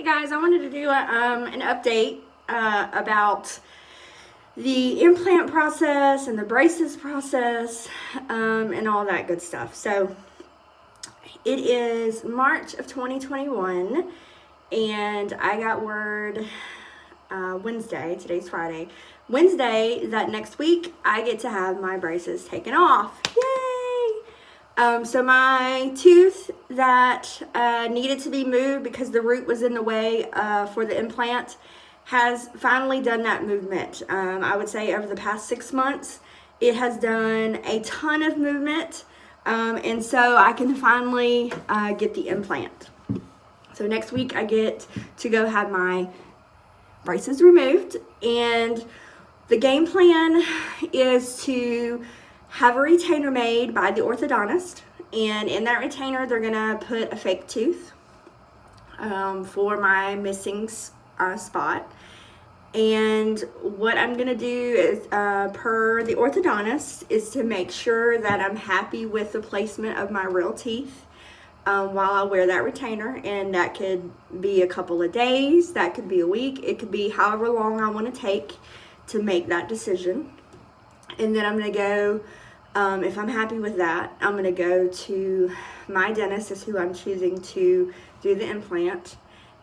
Hey guys, I wanted to do an update about the implant process and the braces process and all that good stuff. So it is March of 2021 and I got word Wednesday, today's Friday, Wednesday that next week I get to have my braces taken off. Yay! So my tooth that needed to be moved because the root was in the way for the implant has finally done that movement. I would say over the past 6 months, it has done a ton of movement, and so I can finally get the implant. So next week I get to go have my braces removed, and the game plan is to have a retainer made by the orthodontist, and in that retainer they're gonna put a fake tooth for my missing spot. And what I'm gonna do is, per the orthodontist, is to make sure that I'm happy with the placement of my real teeth while I wear that retainer, and that could be a couple of days, that could be a week, it could be however long I want to take to make that decision. And then I'm going to go, if I'm happy with that, I'm going to go to my dentist, is who I'm choosing to do the implant,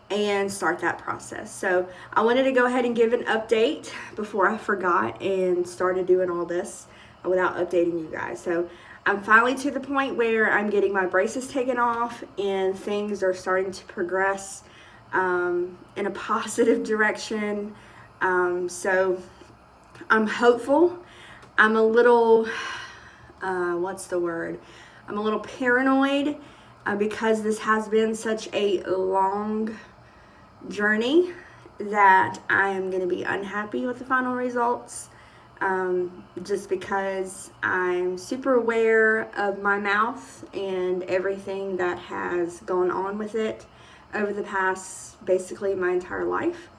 and start that process. So I wanted to go ahead and give an update before I forgot and started doing all this without updating you guys. So I'm finally to the point where I'm getting my braces taken off and things are starting to progress in a positive direction. So I'm hopeful. I'm a little, what's the word? I'm a little paranoid because this has been such a long journey that I am going to be unhappy with the final results. Just because I'm super aware of my mouth and everything that has gone on with it over the past, basically my entire life.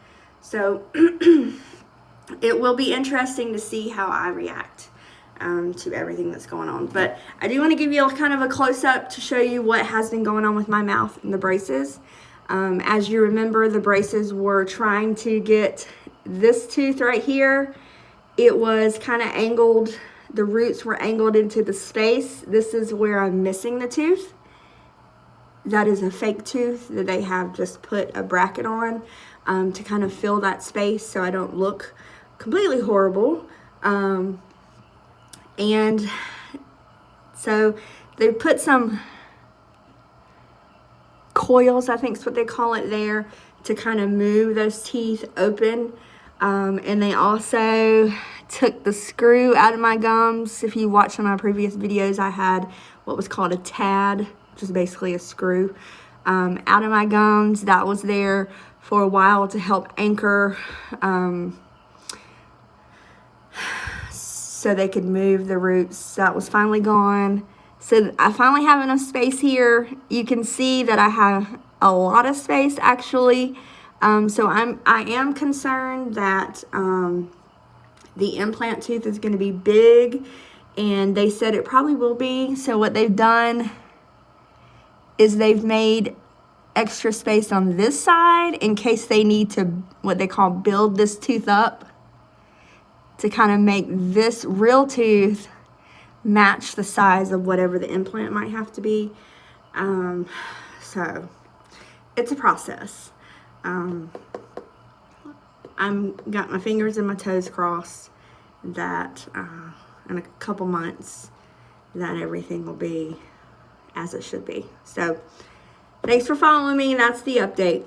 So it will be interesting to see how I react to everything that's going on. But I do want to give you kind of a close-up to show you what has been going on with my mouth and the braces. As you remember, the braces were trying to get this tooth right here. It was kind of angled, the roots were angled into the space. This is where I'm missing the tooth. That is a fake tooth that they have just put a bracket on to kind of fill that space so I don't look completely horrible. And so they put some coils, I think is what they call it there, to kind of move those teeth open. And they also took the screw out of my gums. If you watched on my previous videos, I had what was called a tad, which is basically a screw, out of my gums. That was there for a while to help anchor, so they could move the roots. That was finally gone. So I finally have enough space here. You can see that I have a lot of space actually. So I am concerned that the implant tooth is going to be big, and they said it probably will be. So what they've done is they've made extra space on this side in case they need to, what they call, build this tooth up to kind of make this real tooth match the size of whatever the implant might have to be. So it's a process. I'm got my fingers and my toes crossed that in a couple months that everything will be as it should be. So thanks for following me. That's the update.